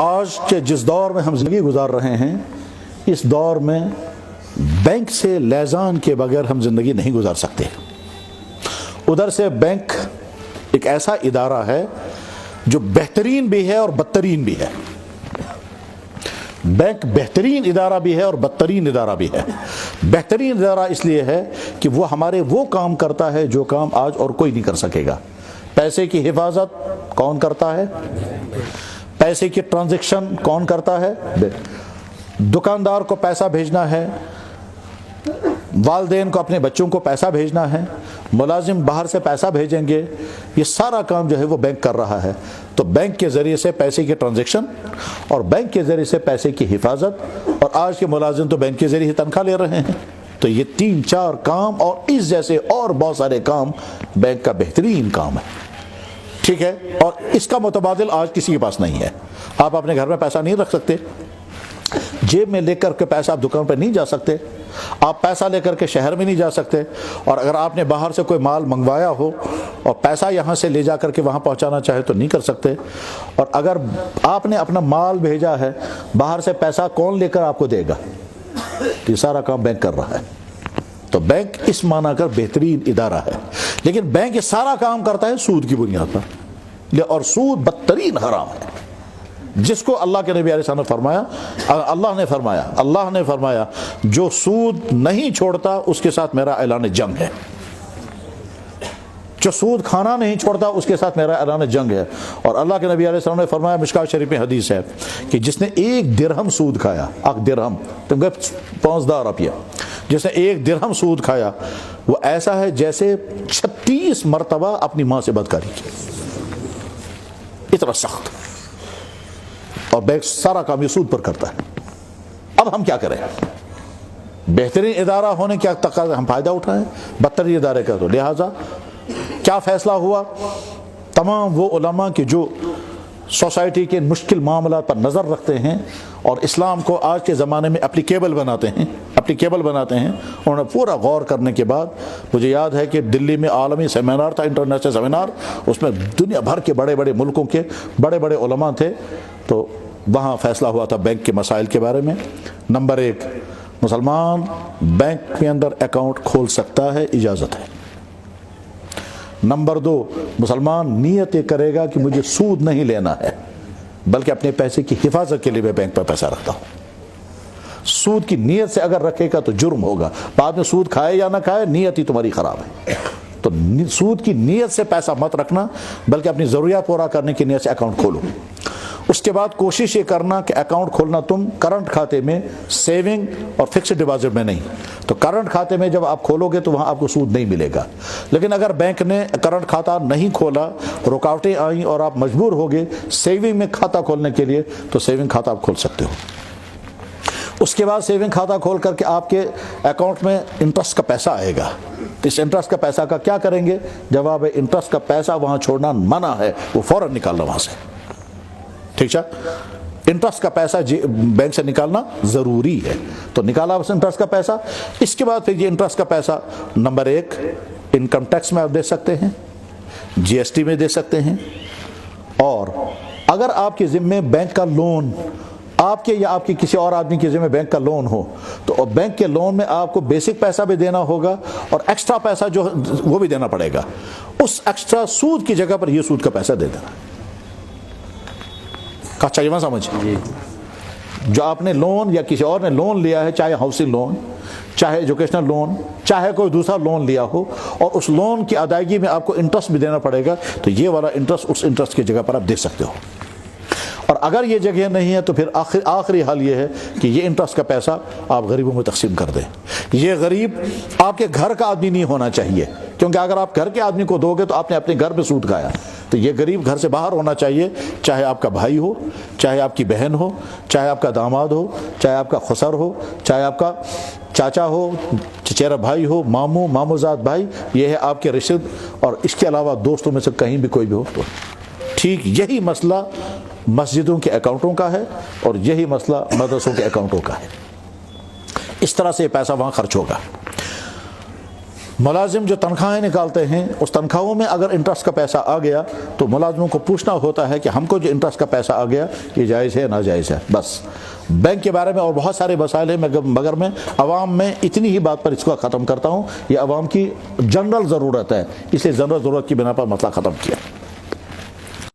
آج کے جس دور میں ہم زندگی گزار رہے ہیں، اس دور میں بینک سے لیزان کے بغیر ہم زندگی نہیں گزار سکتے۔ ادھر سے بینک ایک ایسا ادارہ ہے جو بہترین بھی ہے اور بدترین بھی ہے۔ بینک بہترین ادارہ بھی ہے اور بدترین ادارہ بھی ہے۔ بہترین ادارہ اس لیے ہے کہ وہ ہمارے وہ کام کرتا ہے جو کام آج اور کوئی نہیں کر سکے گا۔ پیسے کی حفاظت کون کرتا ہے؟ پیسے کی ٹرانزیکشن کون کرتا ہے؟ دکاندار کو پیسہ بھیجنا ہے، والدین کو اپنے بچوں کو پیسہ بھیجنا ہے، ملازم باہر سے پیسہ بھیجیں گے، یہ سارا کام جو ہے وہ بینک کر رہا ہے۔ تو بینک کے ذریعے سے پیسے کی ٹرانزیکشن اور بینک کے ذریعے سے پیسے کی حفاظت، اور آج کے ملازم تو بینک کے ذریعے ہی تنخواہ لے رہے ہیں۔ تو یہ 3-4 کام اور اس جیسے اور بہت سارے کام بینک کا بہترین کام ہے، ٹھیک ہے؟ اور اس کا متبادل آج کسی کے پاس نہیں ہے۔ آپ اپنے گھر میں پیسہ نہیں رکھ سکتے، جیب میں لے کر کے پیسہ آپ دکان پہ نہیں جا سکتے، آپ پیسہ لے کر کے شہر میں نہیں جا سکتے، اور اگر آپ نے باہر سے کوئی مال منگوایا ہو اور پیسہ یہاں سے لے جا کر کے وہاں پہنچانا چاہے تو نہیں کر سکتے، اور اگر آپ نے اپنا مال بھیجا ہے باہر سے پیسہ کون لے کر آپ کو دے گا؟ یہ سارا کام بینک کر رہا ہے۔ تو بینک اس معنی کر بہترین ادارہ ہے، لیکن بینک یہ سارا کام کرتا ہے سود کی بنیاد پر، اور سود بدترین حرام ہے، جس کو اللہ کے نبی علیہ السلام نے فرمایا، اللہ نے فرمایا جو سود نہیں چھوڑتا اس کے ساتھ میرا اعلان جنگ ہے۔ جو سود کھانا نہیں چھوڑتا اس کے ساتھ میرا اعلان جنگ ہے۔ اور اللہ کے نبی علیہ السلام نے فرمایا، مشکوٰۃ شریف میں حدیث ہے کہ جس نے 1 درہم سود کھایا، 1 درہم تم گئے 15 روپیہ، جس نے 1 درہم سود کھایا، وہ ایسا ہے جیسے 36 مرتبہ اپنی ماں سے بدکاری کی۔ اتنا سخت، اور بینک سارا کام یہ سود پر کرتا ہے۔ اب ہم کیا کریں؟ بہترین ادارہ ہونے کیا تقاضا، ہم فائدہ اٹھائیں بدترین ادارے کا؟ تو لہٰذا کیا فیصلہ ہوا؟ تمام وہ علماء کے جو سوسائٹی کے مشکل معاملات پر نظر رکھتے ہیں اور اسلام کو آج کے زمانے میں اپلیکیبل بناتے ہیں، انہوں نے پورا غور کرنے کے بعد، مجھے یاد ہے کہ دلی میں عالمی سیمینار تھا، انٹرنیشنل سیمینار، اس میں دنیا بھر کے بڑے بڑے ملکوں کے بڑے بڑے علماء تھے، تو وہاں فیصلہ ہوا تھا بینک کے مسائل کے بارے میں۔ نمبر 1، مسلمان بینک کے اندر اکاؤنٹ کھول سکتا ہے، اجازت ہے۔ نمبر 2، مسلمان نیت یہ کرے گا کہ مجھے سود نہیں لینا ہے، بلکہ اپنے پیسے کی حفاظت کے لیے میں بینک پر پیسہ رکھتا ہوں۔ سود کی نیت سے اگر رکھے گا تو جرم ہوگا، بعد میں سود کھائے یا نہ کھائے، نیت ہی تمہاری خراب ہے۔ تو سود کی نیت سے پیسہ مت رکھنا، بلکہ اپنی ضروریات پورا کرنے کی نیت سے اکاؤنٹ کھولو۔ اس کے بعد کوشش یہ کرنا کہ اکاؤنٹ کھولنا تم کرنٹ کھاتے میں، سیونگ اور فکسڈ ڈپازٹ میں نہیں۔ تو کرنٹ کھاتے میں جب آپ کھولو گے تو وہاں آپ کو سود نہیں ملے گا، لیکن اگر بینک نے کرنٹ کھاتا نہیں کھولا، رکاوٹیں آئیں اور آپ مجبور ہو گئے سیونگ میں کھاتا کھولنے کے لیے، تو سیونگ کھاتا آپ کھول سکتے ہو۔ اس کے بعد سیونگ کھاتا کھول کر کے آپ کے اکاؤنٹ میں انٹرسٹ کا پیسہ آئے گا۔ اس انٹرسٹ کا پیسہ کا کیا کریں گے؟ جواب ہے انٹرسٹ کا پیسہ وہاں چھوڑنا منع ہے، وہ فوراً نکالنا وہاں سے، ٹھیک ہے؟ انٹرسٹ کا پیسہ بینک سے نکالنا ضروری ہے، تو نکالا اس انٹرسٹ کا پیسہ۔ اس کے بعد پھر یہ انٹرسٹ کا پیسہ نمبر 1 انکم ٹیکس میں آپ دے سکتے ہیں، جی ایس ٹی میں دے سکتے ہیں، اور اگر آپ کے ذمے بینک کا لون، آپ کے یا آپ کے کسی اور آدمی کے ذمہ بینک کا لون ہو، تو بینک کے لون میں آپ کو بیسک پیسہ بھی دینا ہوگا اور ایکسٹرا پیسہ جو وہ بھی دینا پڑے گا۔ اس ایکسٹرا سود کی جگہ پر یہ سود کا پیسہ دے دینا۔ چاہیے وہاں سمجھ، جو آپ نے لون یا کسی اور نے لون لیا ہے، چاہے ہاؤسنگ لون، چاہے ایجوکیشنل لون، چاہے کوئی دوسرا لون لیا ہو، اور اس لون کی ادائیگی میں آپ کو انٹرسٹ بھی دینا پڑے گا، تو یہ والا انٹرسٹ اس انٹرسٹ کی جگہ پر آپ دے سکتے ہو۔ اور اگر یہ جگہ نہیں ہے تو پھر آخری حال یہ ہے کہ یہ انٹرسٹ کا پیسہ آپ غریبوں میں تقسیم کر دیں۔ یہ غریب آپ کے گھر کا آدمی نہیں ہونا چاہیے، کیونکہ اگر آپ گھر کے آدمی کو دو گے تو آپ نے اپنے گھر پہ سود کھایا۔ تو یہ غریب گھر سے باہر ہونا چاہیے، چاہے آپ کا بھائی ہو، چاہے آپ کی بہن ہو، چاہے آپ کا داماد ہو، چاہے آپ کا خسر ہو، چاہے آپ کا چاچا ہو، چچیرا بھائی ہو، ماموں زاد بھائی، یہ ہے آپ کے رشتے، اور اس کے علاوہ دوستوں میں سے کہیں بھی کوئی بھی ہو۔ تو ٹھیک یہی مسئلہ مسجدوں کے اکاؤنٹوں کا ہے، اور یہی مسئلہ مدرسوں کے اکاؤنٹوں کا ہے۔ اس طرح سے پیسہ وہاں خرچ ہوگا۔ ملازم جو تنخواہیں نکالتے ہیں اس تنخواہوں میں اگر انٹرسٹ کا پیسہ آ گیا تو ملازموں کو پوچھنا ہوتا ہے کہ ہم کو جو انٹرسٹ کا پیسہ آ گیا یہ جائز ہے ناجائز ہے. بس بینک کے بارے میں اور بہت سارے مسائل ہیں مگر میں عوام میں اتنی ہی بات پر اس کو ختم کرتا ہوں. یہ عوام کی جنرل ضرورت ہے, اس لیے جنرل ضرورت کی بنا پر مسئلہ ختم کیا.